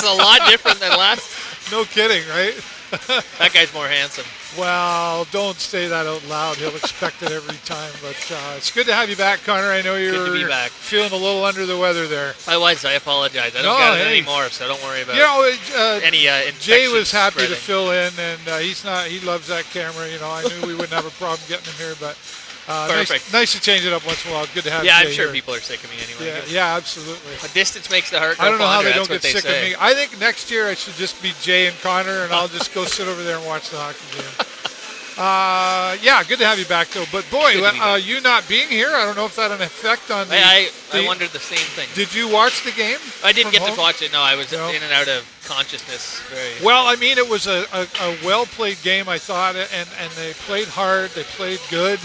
is a lot different than last. No kidding, right? That guy's more handsome. Well, don't say that out loud. He'll expect it every time. But it's good to have you back, Connor. I know you're Good to be back. feeling a little under the weather there. I apologize. I don't got it anymore, so don't worry about any Jay was happy spreading. to fill in, and he loves that camera. I knew we wouldn't have a problem getting him here, but nice to change it up once in a while. Good to have Jay I'm sure here. people are sick of me anyway. Yeah, absolutely. A distance makes the heart go I don't know how fonder, they don't that's get what sick they of say. me. I think next year I should just be Jay and Connor, and I'll just go sit over there and watch the hockey game. Good to have you back, though. But, boy, you not being here, I don't know if that had an effect on the... I wondered the same thing. Did you watch the game? I didn't get to watch it. No, I was in and out of consciousness. Well, I mean, it was a well-played game, I thought, and they played hard. They played good.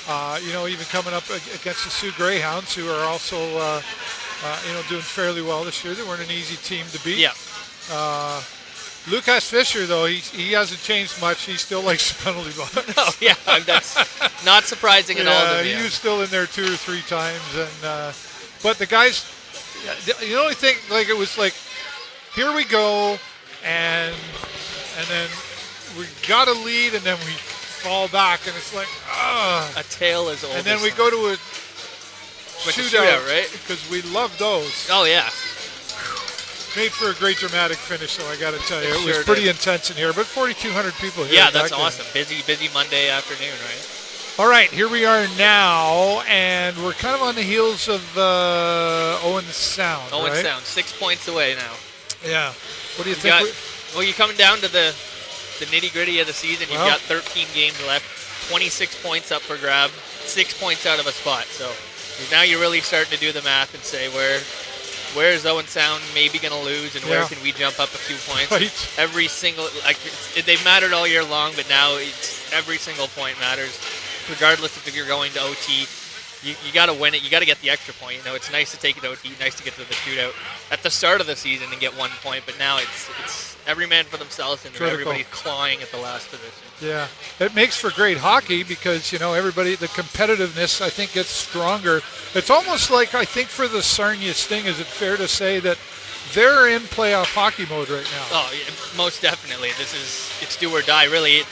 Even coming up against the Sioux Greyhounds, who are also, doing fairly well this year. They weren't an easy team to beat. Yeah. Lucas Fisher, though, he hasn't changed much. He still likes the penalty box. Oh, yeah. That's not surprising at all. He was still in there 2 or 3 times. But the guys, the only thing, it was like, here we go, and then we got a lead, and then we fall back, and it's like, a tale is old. And then we go to a shootout, right? Because we love those. Oh, yeah. Made for a great dramatic finish, though, I got to tell you. It was sure pretty did. intense in here, but 4,200 people here. Yeah, that's awesome. Busy Monday afternoon, right? All right, here we are now, and we're kind of on the heels of Owen Sound, Owen right? Sound, 6 points away now. Yeah. What do you think? You're coming down to the nitty-gritty of the season. You've got 13 games left, 26 points up for grab, 6 points out of a spot. So now you're really starting to do the math and say where is Owen Sound maybe going to lose, and where can we jump up a few points? Right. Every single they've mattered all year long, but now every single point matters, regardless if you're going to OT. You got to win it. You got to get the extra point. It's nice to take it OT, nice to get to the shootout at the start of the season and get 1 point, but now it's every man for themselves, and everybody's clawing at the last position. Yeah, it makes for great hockey because, everybody, the competitiveness, I think, gets stronger. It's almost like, I think, for the Sarnia Sting, is it fair to say that they're in playoff hockey mode right now? Oh, yeah, most definitely. It's do or die, really.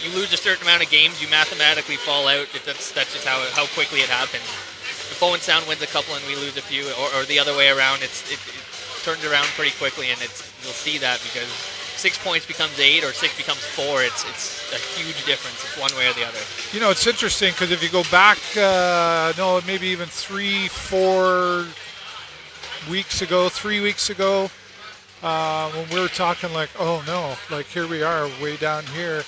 You lose a certain amount of games, you mathematically fall out. That's just how quickly it happens. If Owen Sound wins a couple and we lose a few, or the other way around, it turns around pretty quickly, and you'll see that because 6 points becomes 8 or 6 becomes 4. It's a huge difference. It's one way or the other. It's interesting because if you go back, maybe even 3 weeks ago, when we were talking here we are way down here.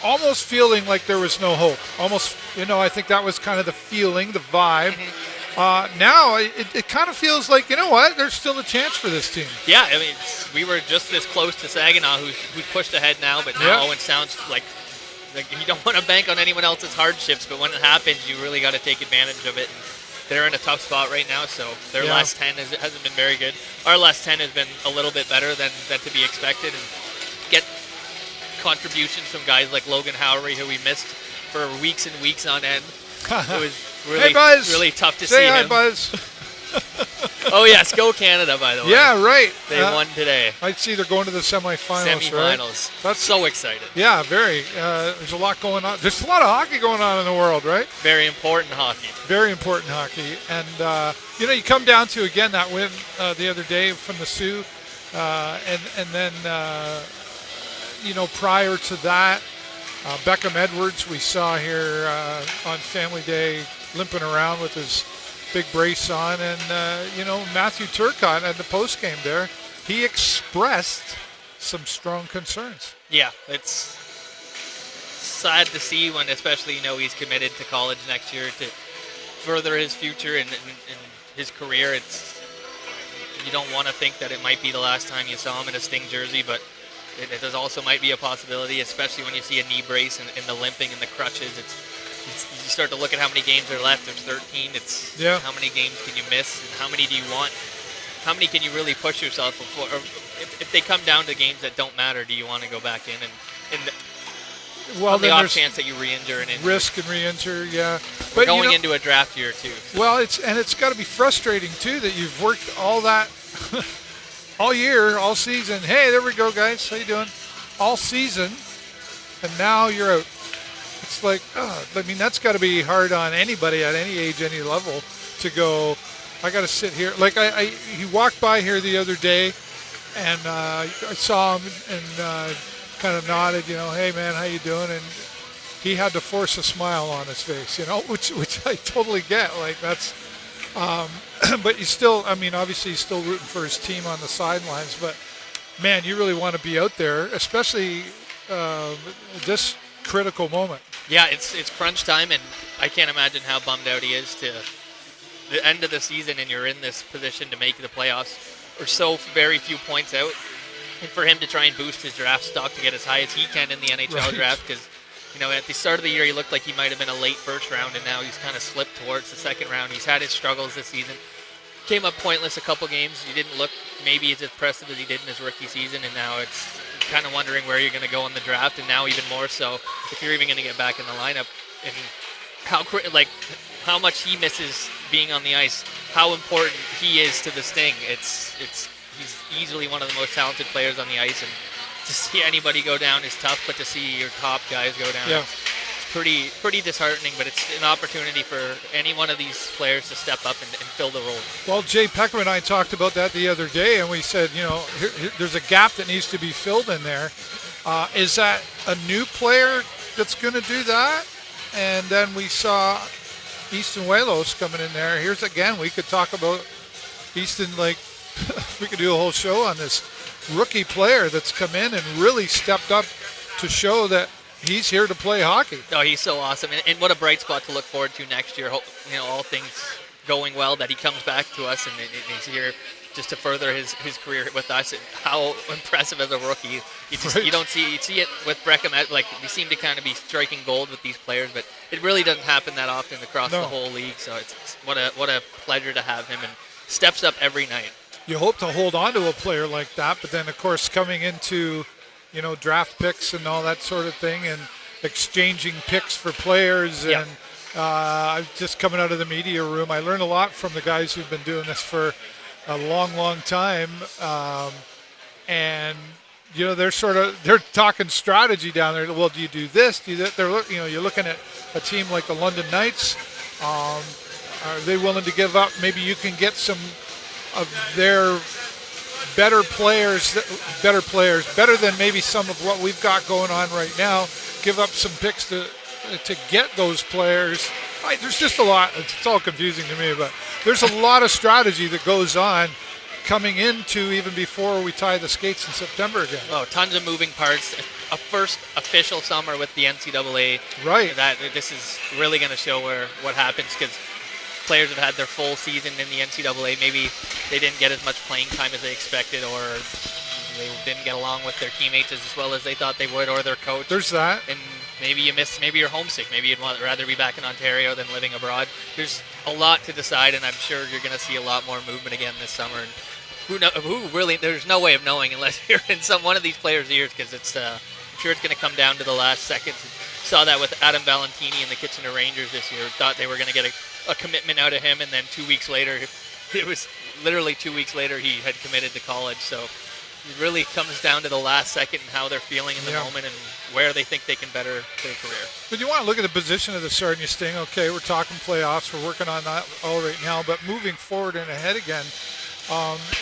Almost feeling like there was no hope. Almost, I think that was kind of the feeling, the vibe. Mm-hmm. Now it kind of feels like, there's still a chance for this team. Yeah, I mean, we were just this close to Saginaw, who's pushed ahead now, but now Owen Sounds like you don't want to bank on anyone else's hardships, but when it happens, you really got to take advantage of it. And they're in a tough spot right now, so their last 10 hasn't been very good. Our last 10 has been a little bit better than to be expected, and get contributions from guys like Logan Howery, who we missed for weeks and weeks on end. It was really, really tough to see him. Say hi, Buzz. Oh, yes, go Canada, by the way. Yeah, right. They won today. I see they're going to the semifinals, right? That's so excited. Yeah, very. There's a lot going on. There's a lot of hockey going on in the world, right? Very important hockey. Very important hockey. And, you come down to, again, that win the other day from the Sioux. And then, prior to that, Beckham Edwards, we saw here on Family Day limping around with his big brace on. And, Matthew Turcotte at the postgame there, he expressed some strong concerns. Yeah, it's sad to see when, especially, he's committed to college next year to further his future and his career. You don't want to think that it might be the last time you saw him in a Sting jersey, but it also might be a possibility, especially when you see a knee brace and the limping and the crutches. You start to look at how many games are left. There's 13. How many games can you miss, and how many do you want? How many can you really push yourself before? Or if they come down to games that don't matter, do you want to go back in on the off chance that you re-injure and risk and re-injure? Yeah, but going into a draft year too. Well, it's got to be frustrating too that you've worked all that all year, all season. Hey, there we go, guys. How you doing? All season, and now you're out. It's like, I mean, that's got to be hard on anybody at any age, any level, to go, I got to sit here. Like, he walked by here the other day, and I saw him and kind of nodded, hey, man, how you doing? And he had to force a smile on his face, which I totally get. Like, that's, but he's still, I mean, obviously he's still rooting for his team on the sidelines, but, man, you really want to be out there, especially this critical moment. Yeah, it's crunch time, and I can't imagine how bummed out he is to the end of the season, and you're in this position to make the playoffs, or so very few points out, and for him to try and boost his draft stock to get as high as he can in the NHL draft, because at the start of the year he looked like he might have been a late first round, and now he's kind of slipped towards the second round. He's had his struggles this season. Came up pointless a couple games. He didn't look maybe as impressive as he did in his rookie season, and now it's kind of wondering where you're going to go in the draft, and now even more so if you're even going to get back in the lineup, and how much he misses being on the ice, how important he is to the Sting. He's easily one of the most talented players on the ice, and to see anybody go down is tough, but to see your top guys go down, it's pretty disheartening, but it's an opportunity for any one of these players to step up and fill the role. Well, Jay Peckham and I talked about that the other day, and we said, there's a gap that needs to be filled in there. Is that a new player that's going to do that? And then we saw Easton Welos coming in there. Here's again, we could talk about Easton, like we could do a whole show on this rookie player that's come in and really stepped up to show that he's here to play hockey. Oh, he's so awesome. And what a bright spot to look forward to next year. All things going well, that he comes back to us and he's here just to further his career with us. And how impressive as a rookie. You see it with Breckham. Like, we seem to kind of be striking gold with these players, but it really doesn't happen that often across the whole league. So it's what a pleasure to have him, and steps up every night. You hope to hold on to a player like that, but then, of course, coming into draft picks and all that sort of thing, and exchanging picks for players. Yep. And just coming out of the media room, I learned a lot from the guys who've been doing this for a long, long time. And they're talking strategy down there. Well, do you do this? Do you that? You're looking at a team like the London Knights. Are they willing to give up? Maybe you can get some of their better players, better than maybe some of what we've got going on right now. Give up some picks to get those players. There's just a lot. It's all confusing to me, but there's a lot of strategy that goes on coming into even before we tie the skates in September again. Oh, tons of moving parts. A first official summer with the NCAA. Right. This is really going to show what happens, because players have had their full season in the NCAA. Maybe they didn't get as much playing time as they expected, or they didn't get along with their teammates as well as they thought they would, or their coach. There's that. And maybe you're homesick. Maybe you'd rather be back in Ontario than living abroad. There's a lot to decide, and I'm sure you're going to see a lot more movement again this summer. And there's no way of knowing unless you're in one of these players' ears, because I'm sure it's going to come down to the last seconds. Saw that with Adam Valentini and the Kitchener Rangers this year. Thought they were going to get a commitment out of him, and then 2 weeks later, it was literally 2 weeks later he had committed to college. So it really comes down to the last second and how they're feeling in the moment and where they think they can better their career. But you want to look at the position of the Sarnia Sting. Okay, we're talking playoffs. We're working on that all right now. But moving forward and ahead again,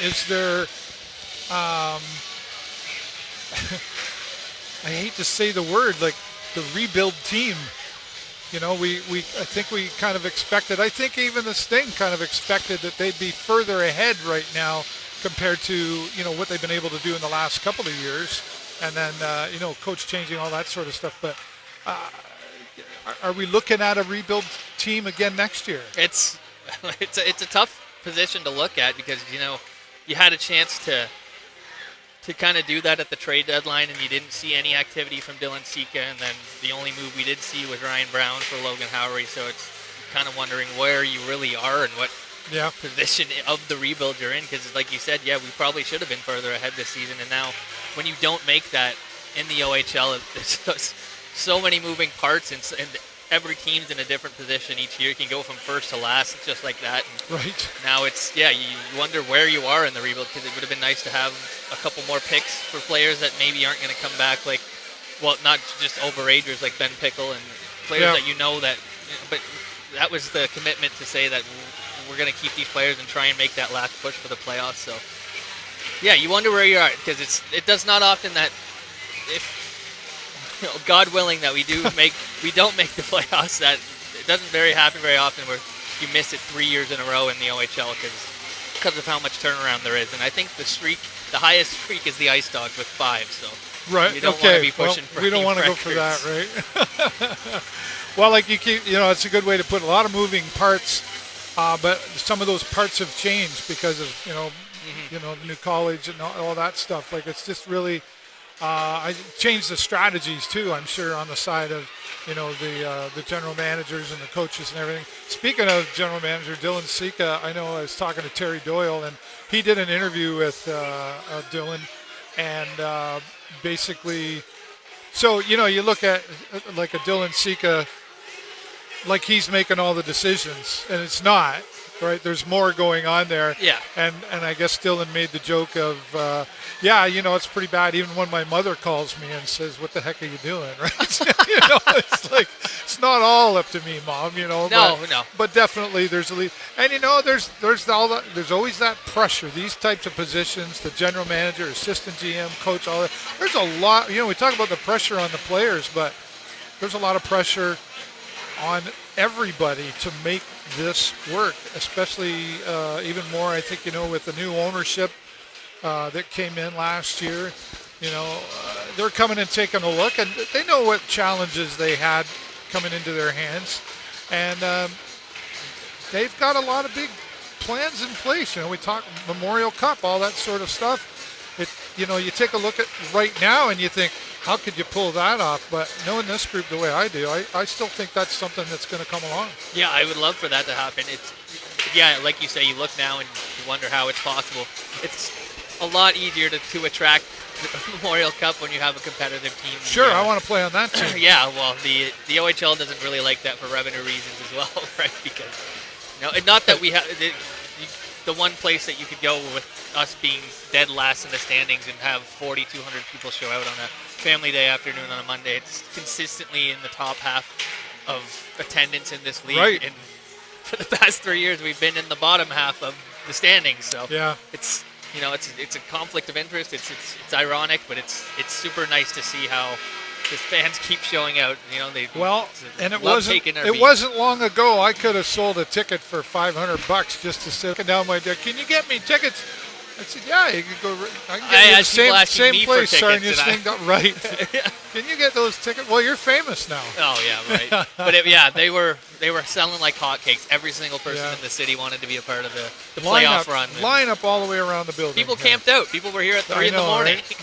is there I hate to say the word, like the rebuild team. I think we kind of expected, I think even the Sting kind of expected that they'd be further ahead right now compared to, what they've been able to do in the last couple of years. And then, coach changing, all that sort of stuff. But are we looking at a rebuild team again next year? It's a tough position to look at, because, you had a chance to kind of do that at the trade deadline, and you didn't see any activity from Dylan Sika, and then the only move we did see was Ryan Brown for Logan Howery. So it's kind of wondering where you really are and what position of the rebuild you're in, because like you said, we probably should have been further ahead this season, and now when you don't make that in the OHL, there's so many moving parts, and every team's in a different position each year. You can go from first to last just like that. And Right. now it's, you wonder where you are in the rebuild, because it would have been nice to have a couple more picks for players that maybe aren't going to come back, like, well, not just overagers like Ben Pickle and players that that, but that was the commitment to say that we're going to keep these players and try and make that last push for the playoffs. So, yeah, you wonder where you are, because it does not often that if, God willing, that we don't make the playoffs, that it doesn't happen very often where you miss it 3 years in a row in the OHL because of how much turnaround there is. And I think the highest streak is the Ice Dogs with 5. So Right. you don't want to be pushing for we don't want to go for that, right? Well, like you keep, it's a good way to put a lot of moving parts, but some of those parts have changed because of the new college and all that stuff. Like, it's just really. I changed the strategies too, I'm sure, on the side of the general managers and the coaches and everything. Speaking of general manager Dylan Sika, I know I was talking to Terry Doyle, and he did an interview with Dylan, and basically, so you look at like a Dylan Sika, like he's making all the decisions, and it's not. Right, there's more going on there. Yeah. And I guess Dylan made the joke of, it's pretty bad. Even when my mother calls me and says, "What the heck are you doing?" Right? It's like, it's not all up to me, Mom. No. But definitely there's a lead, and there's all that. There's always that pressure. These types of positions, the general manager, assistant GM, coach, all that. There's a lot. We talk about the pressure on the players, but there's a lot of pressure on everybody to make this work, especially even more, I think, with the new ownership that came in last year. They're coming and taking a look, and they know what challenges they had coming into their hands, and they've got a lot of big plans in place. We talk Memorial Cup, all that sort of stuff. You take a look at right now and you think, how could you pull that off? But knowing this group the way I do, I still think that's something that's going to come along. Yeah, I would love for that to happen. Like you say, you look now and you wonder how it's possible. It's a lot easier to attract the Memorial Cup when you have a competitive team. Sure, I want to play on that team. Yeah, well, the OHL doesn't really like that for revenue reasons as well, right? Because, not that we have the one place that you could go with us being dead last in the standings and have 4,200 people show out on a family day afternoon on a Monday. It's consistently in the top half of attendance in this league. Right. And for the past 3 years, we've been in the bottom half of the standings. So yeah, it's a conflict of interest. It's ironic, but it's super nice to see how the fans keep showing out. It wasn't long ago I could have sold a ticket for $500 just to sit down my deck. Can you get me tickets? I said, yeah, you can go. I can get you the same place, Sarnia Sting. Right. Yeah. Can you get those tickets? Well, you're famous now. Oh yeah, right. But they were selling like hotcakes. Every single person in the city wanted to be a part of the playoff run. Line up all the way around the building. People camped out. People were here at 3 in the morning. Right?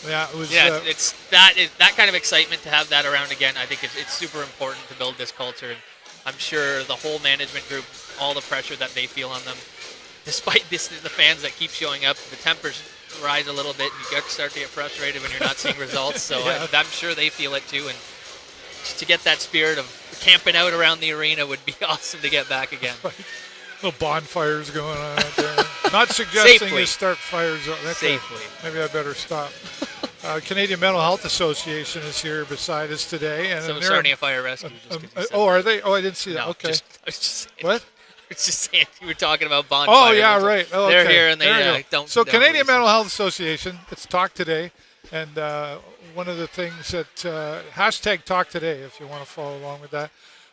Yeah, it was. Yeah, it's that kind of excitement to have that around again. I think it's super important to build this culture, and I'm sure the whole management group, all the pressure that they feel on them. Despite the fans that keep showing up, the tempers rise a little bit, and you start to get frustrated when you're not seeing results. So I'm sure they feel it too. And just to get that spirit of camping out around the arena would be awesome to get back again. Right. Little bonfires going on out there. Not suggesting Safely. you start fires. Safely. Maybe I better stop. Canadian Mental Health Association is here beside us today. And so Sarnia Fire Rescue. Are they? Oh, I didn't see that. No, okay. What? It's just saying you were talking about bonfires. Oh, yeah, right. Oh, okay. They're here and they don't. So Canadian Mental Health Association, it's Talk Today. And one of the things that, hashtag Talk Today, if you want to follow along with that.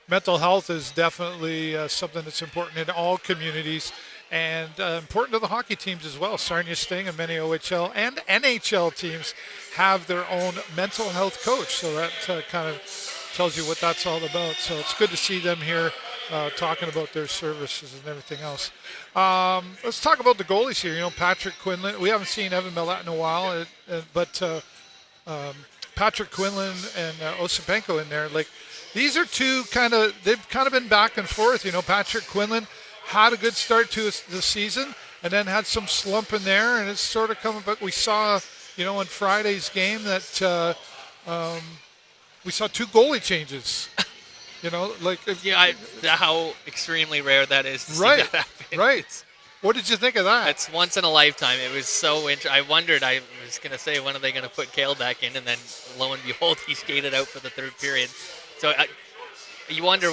Mental health is definitely something that's important in all communities and important to the hockey teams as well. Sarnia Sting and many OHL and NHL teams have their own mental health coach. So that kind of tells you what that's all about. So it's good to see them here talking about their services and everything else. Let's talk about the goalies here. Patrick Quinlan. We haven't seen Evan Millett in a while, but Patrick Quinlan and Osipenko in there. These are two they've kind of been back and forth. Patrick Quinlan had a good start to the season and then had some slump in there, and it's sort of coming back. We saw, in Friday's game that we saw two goalie changes. You know, like how extremely rare that is to see right, that happen. right. What did you think of that? It's once in a lifetime. It was so I wondered. I was going to say, when are they going to put Kale back in? And then, lo and behold, he skated out for the third period. So you wonder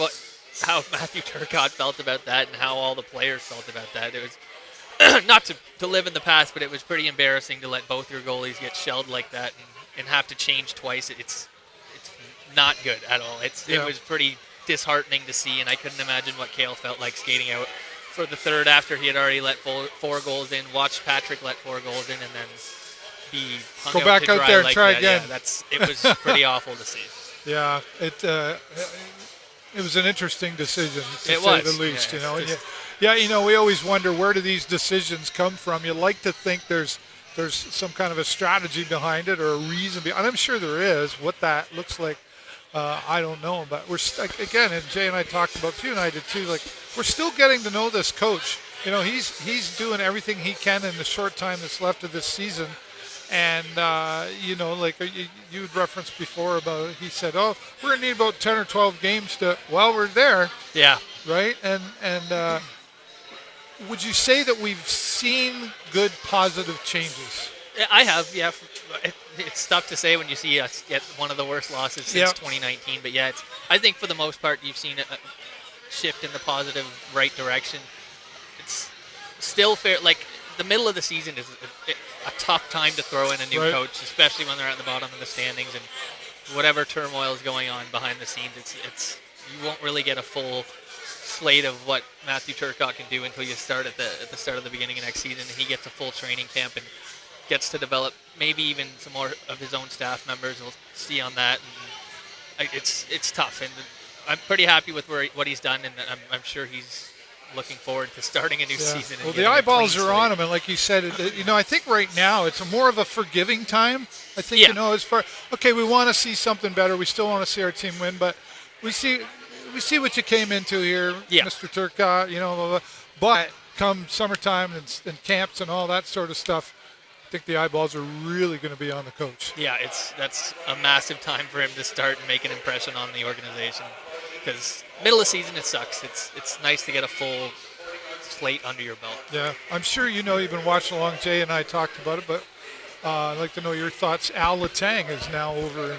how Matthew Turcotte felt about that and how all the players felt about that. It was not to live in the past, but it was pretty embarrassing to let both your goalies get shelled like that and have to change twice. It's not good at all. It was pretty disheartening to see, and I couldn't imagine what Kale felt like skating out for the third after he had already let four goals in, watched Patrick let 4 goals in, and then be hung go back out there and try again. Yeah, it was pretty awful to see. Yeah, it was an interesting decision, to say the least. We always wonder, where do these decisions come from? You like to think there's some kind of a strategy behind it or a reason behind it. And I'm sure there is. What that looks like, I don't know. But we're again, and Jay and I talked about, you and I did too. Like, we're still getting to know this coach. He's doing everything he can in the short time that's left of this season. And, you had referenced before about, he said, we're going to need about 10 or 12 games we're there. Yeah. Right? And would you say that we've seen good, positive changes? I have, yeah. It's tough to say when you see us get one of the worst losses since 2019. But, yeah, I think for the most part you've seen a shift in the positive right direction. It's still fair. Like, the middle of the season is a tough time to throw in a new coach, especially when they're at the bottom of the standings and whatever turmoil is going on behind the scenes. It's you won't really get a full slate of what Matthew Turcotte can do until you start at the start of the beginning of next season. And he gets a full training camp and gets to develop maybe even some more of his own staff members. We'll see on that. And it's tough, and I'm pretty happy with what he's done, and I'm sure he's looking forward to starting a new season. Well, the eyeballs are on him, and like you said, I think right now it's more of a forgiving time. I think, as far, we want to see something better. We still want to see our team win, but we see what you came into here, Mr. Turcotte, but come summertime and camps and all that sort of stuff, I think the eyeballs are really going to be on the coach. Yeah, that's a massive time for him to start and make an impression on the organization. Because middle of the season, it sucks. It's nice to get a full slate under your belt. Yeah, I'm sure you've been watching along. Jay and I talked about it, but I'd like to know your thoughts. Al Letang is now over in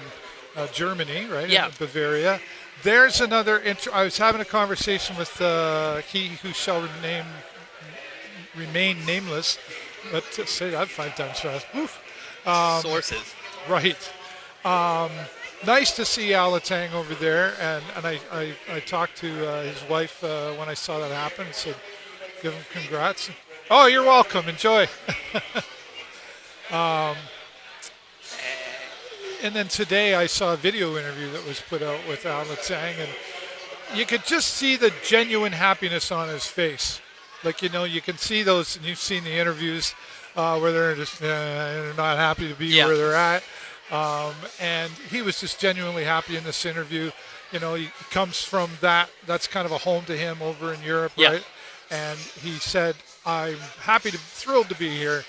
Germany, right? Yeah. In Bavaria. There's another I was having a conversation with he who shall remain nameless, but to say that 5 times fast. Oof. Sources. Right. Nice to see Al Letang over there, and I talked to his wife when I saw that happen and said, give him congrats. Oh, you're welcome. Enjoy. And then today I saw a video interview that was put out with Al Letang, and you could just see the genuine happiness on his face. Like, you can see those, and you've seen the interviews where they're just they're not happy to be where they're at. And he was just genuinely happy in this interview. He comes from that's kind of a home to him over in Europe, right? And he said, I'm thrilled to be here,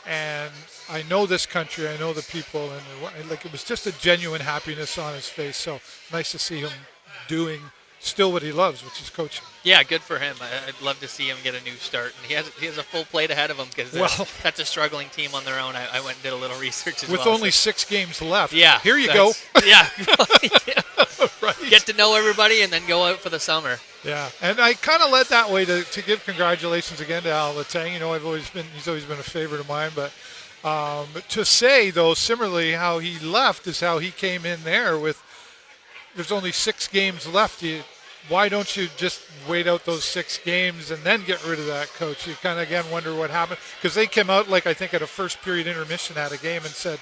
and I know this country, I know the people, and it was just a genuine happiness on his face. So nice to see him doing still what he loves, which is coaching. Yeah, good for him. I'd love to see him get a new start. And he has a full plate ahead of him because that's a struggling team on their own. I went and did a little research as well. With only 6 games left. Yeah. Here you go. Yeah. Right. Get to know everybody and then go out for the summer. Yeah, and I kind of led that way to give congratulations again to Al Letang. He's always been a favorite of mine. But to say, though, similarly, how he left is how he came in there with, there's only 6 games left. Why don't you just wait out those 6 games and then get rid of that coach? You kind of, again, wonder what happened. Because they came out, I think at a first period intermission at a game and said,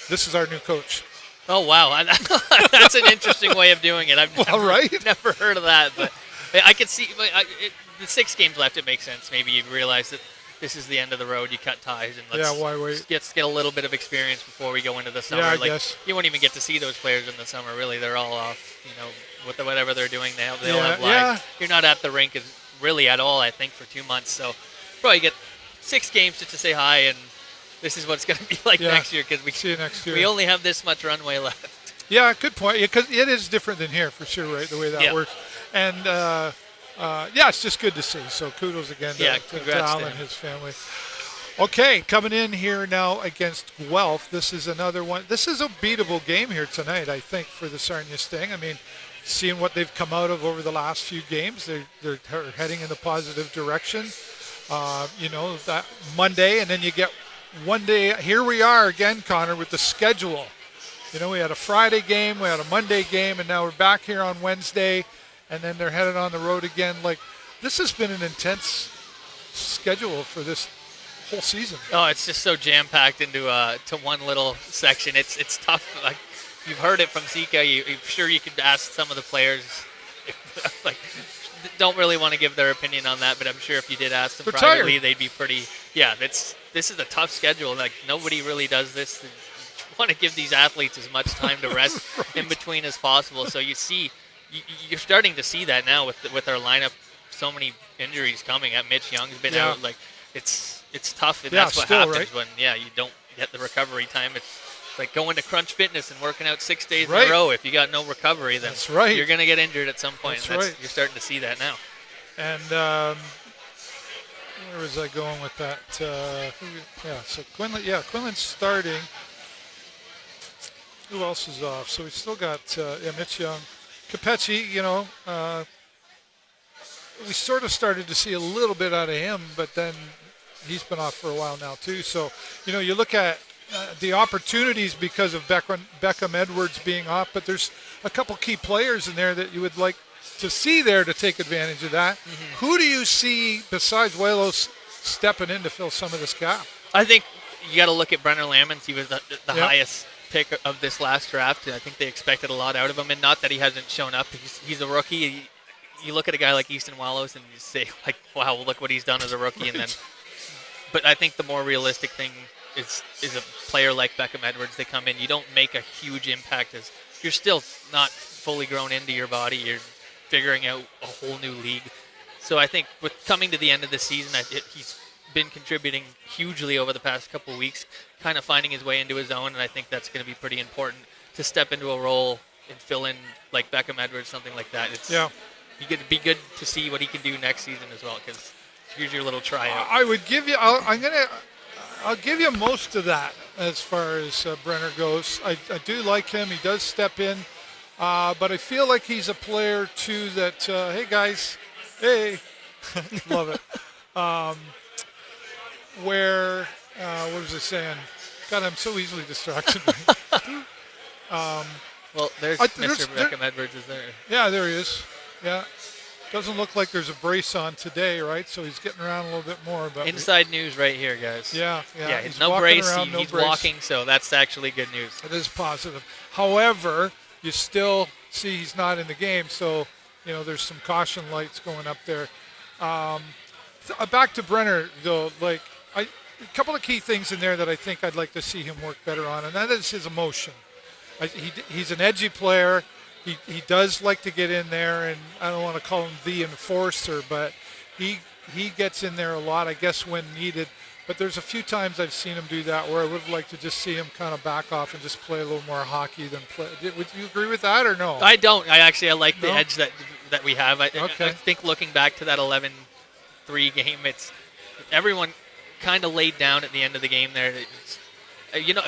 this is our new coach. Oh, wow. That's an interesting way of doing it. I've never heard of that. But I could see the 6 games left, it makes sense. Maybe you realize that this is the end of the road. You cut ties and why wait? Let's get a little bit of experience before we go into the summer. Yeah, I guess. You won't even get to see those players in the summer, really. They're all off, with whatever they're doing. They all have lives. Yeah. You're not at the rink really at all, I think, for 2 months. So probably get 6 games just to say hi, and this is what it's going to be like next year, because see you next year. We only have this much runway left. Yeah, good point. Because it is different than here for sure, right? The way that Yeah. works, and yeah, it's just good to see. So kudos again to congrats Al to and him. his family. Okay, coming in here now against Guelph. This is another one. This is a beatable game here tonight, I think, for the Sarnia Sting. I mean, seeing what they've come out of over the last few games, they're heading in the positive direction. That Monday, and then you get one day. Here we are again, Connor, with the schedule. We had a Friday game, we had a Monday game, and now we're back here on Wednesday, and then they're headed on the road again. Like, this has been an intense schedule for this whole season. Oh, it's just so jam-packed into to one little section. It's tough. Like, you've heard it from Zika. I'm sure you could ask some of the players, don't really want to give their opinion on that, but I'm sure if you did ask them They're privately, tired. they'd be pretty. Yeah, this is a tough schedule. Like, nobody really does this. You want to give these athletes as much time to rest Right. in between as possible. So you're starting to see that now with our lineup. So many injuries coming. Mitch Young's been out. Like, it's tough, and that's what still, happens right? when you don't get the recovery time. It's like going to Crunch Fitness and working out 6 days Right. in a row. If you got no recovery, then That's right. you're going to get injured at some point. That's and right. You're starting to see that now. And where was I going with that? So Quinlan's starting. Who else is off? So we still got Mitch Young. Capecci, we sort of started to see a little bit out of him, but then he's been off for a while now too. So, you look at the opportunities because of Beckham Edwards being off, but there's a couple key players in there that you would like to see there to take advantage of that. Mm-hmm. Who do you see besides Welos stepping in to fill some of this gap? I think you got to look at Brenner Lamons. He was the highest pick of this last draft. I think they expected a lot out of him, and not that he hasn't shown up. He's a rookie. You look at a guy like Easton Wallows and you say, like, wow, look what he's done as a rookie. Right. And then, but I think the more realistic thing is a player like Beckham Edwards. They come in, you don't make a huge impact as you're still not fully grown into your body. You're figuring out a whole new league. So I think with coming to the end of the season, he's been contributing hugely over the past couple of weeks, kind of finding his way into his own, and I think that's going to be pretty important to step into a role and fill in like Beckham Edwards, something like that. It'd be good to see what he can do next season as well, because here's your little tryout. I would give you. I'll give you most of that as far as Brenner goes. I do like him. He does step in, but I feel like he's a player too that. Hey guys, hey, love it. What was I saying? God, I'm so easily distracted. Well, there's Mr. Beckham Edwards is there. Yeah, there he is. Yeah. Doesn't look like there's a brace on today, right? So he's getting around a little bit more. But Inside news right here, guys. Yeah. He's no brace. He's walking, so that's actually good news. It is positive. However, you still see he's not in the game, so there's some caution lights going up there. Back to Brenner, though, a couple of key things in there that I think I'd like to see him work better on, and that is his emotion. He's an edgy player. He does like to get in there, and I don't want to call him the enforcer, but he gets in there a lot, I guess, when needed. But there's a few times I've seen him do that where I would like to just see him kind of back off and just play a little more hockey than play. Would you agree with that or no? I don't. I like the edge that we have. I Okay. think looking back to that 11-3 game, it's everyone kind of laid down at the end of the game there.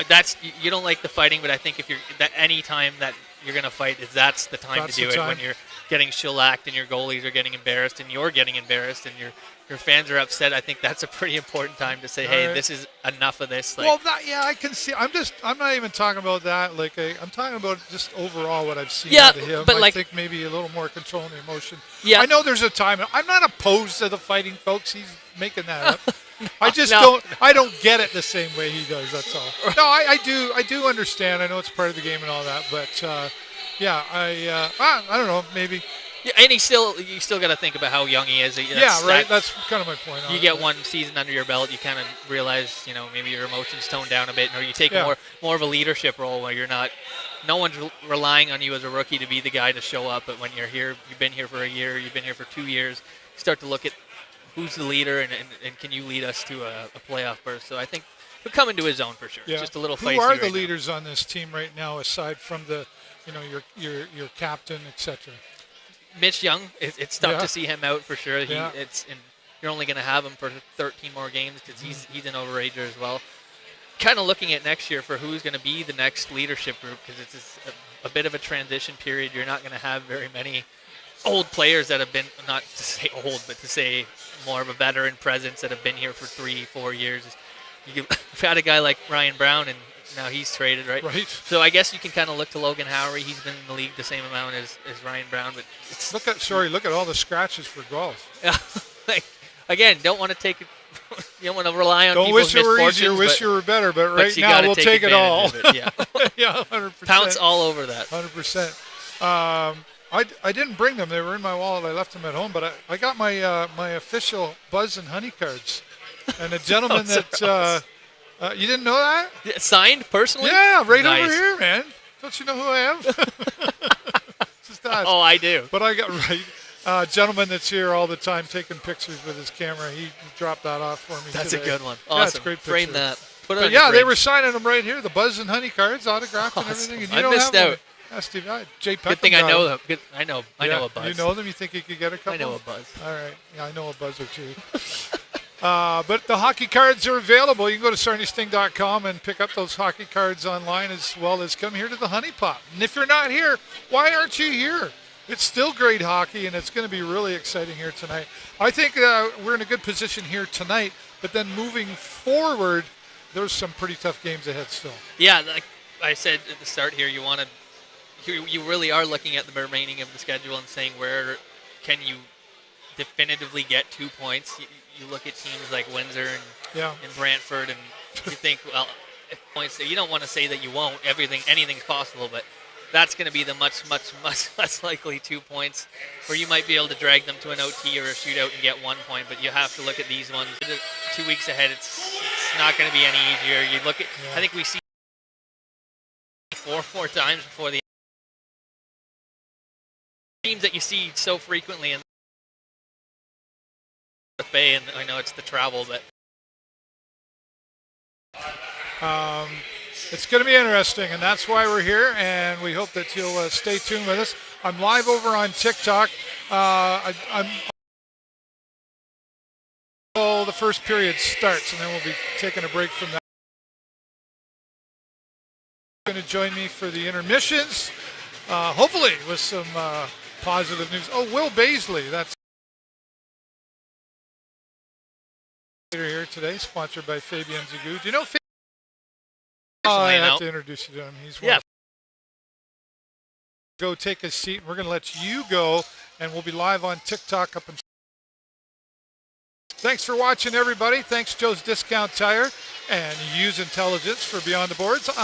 That's you don't like the fighting, but I think if you're any time that you're going to fight, that's the time to do it when you're getting shellacked and your goalies are getting embarrassed and you're getting embarrassed and your fans are upset. I think that's a pretty important time to say, hey, this is enough of this. I can see. I'm not even talking about that. I'm talking about just overall what I've seen out of him. But I think maybe a little more control in the emotion. Yeah. I know there's a time. I'm not opposed to the fighting, folks. He's making that up. I just I don't get it the same way he does. That's all. No, I do understand. I know it's part of the game and all that, but I don't know. Maybe. Yeah, and you still got to think about how young he is. Right. That's kind of my point. You get one season under your belt, you kind of realize, maybe your emotions tone down a bit, or you take more of a leadership role where you're not. No one's relying on you as a rookie to be the guy to show up. But when you're here, you've been here for a year, you've been here for 2 years. You start to look at who's the leader and can you lead us to a playoff berth. So I think he'll come into his own for sure. Yeah. Just a little Who feisty are the right now. leaders on this team right now, aside from the, your captain, etc.? Mitch Young, it's tough Yeah. to see him out for sure. Yeah. And you're only going to have him for 13 more games because he's an overager as well. Kind of looking at next year for who's going to be the next leadership group, because it's a bit of a transition period. You're not going to have very many old players that have been, not to say old, but to say more of a veteran presence that have been here for 3-4 years. You've had a guy like Ryan Brown, and now he's traded, right? Right. So I guess you can kind of look to Logan Howery. He's been in the league the same amount as Ryan Brown, but it's Look at all the scratches for Guelph. like, again, don't want to take it. You don't want to rely on Don't people's wish it were misfortunes, easier, wish but, you were better, but but right you now gotta we'll take it all. advantage of it, yeah. Yeah, 100%. Pounce all over that. 100%. I didn't bring them. They were in my wallet. I left them at home, but I got my my official Buzz and Honey cards. And a gentleman that you didn't know that? Yeah, signed personally? Yeah, right Nice. over here, man. Don't you know who I am? Just ask. Oh, I do. But I got right. Gentleman that's here all the time taking pictures with his camera. He dropped that off for me That's today. a good one. Yeah, Awesome. it's a great Frame picture. that. Put it But on your yeah, they fridge. were signing them right here. The Buzz and Honey cards, autographed and Awesome. everything. And I you don't missed have out. one. Yeah, Steve, Jay Peckham Good thing I got know them. them. I know a Buzz. You know them? You think you could get a couple? I know a Buzz. All right. Yeah, I know a Buzz or two. But the hockey cards are available. You can go to sarniasting.com and pick up those hockey cards online, as well as come here to the Honey Pot. And if you're not here, why aren't you here? It's still great hockey, and it's going to be really exciting here tonight. I think we're in a good position here tonight, but then moving forward, there's some pretty tough games ahead still. Yeah, like I said at the start here, you really are looking at the remaining of the schedule and saying, where can you definitively get 2 points? You look at teams like Windsor and Brantford, and you think, well, if points, you don't want to say that you won't. Anything's possible, but that's going to be the much less likely 2 points, where you might be able to drag them to an OT or a shootout and get 1 point. But you have to look at these ones 2 weeks ahead. It's not going to be any easier. You look at, I think we see 4 more times before the teams that you see so frequently in the Bay, and I know it's the travel, but it's going to be interesting, and that's why we're here, and we hope that you'll stay tuned with us. I'm live over on TikTok. I'm until the first period starts, and then we'll be taking a break from that. Going to join me for the intermissions, hopefully with some positive news. Oh, Will Baisley, that's here today, sponsored by Fabian Zagou. Do you know Fabian? I have to introduce you to him. He's one. Go take a seat, and we're going to let you go, and we'll be live on TikTok up until. Thanks for watching, everybody. Thanks, Joe's Discount Tire and Use Intelligence for Beyond the Boards. I'm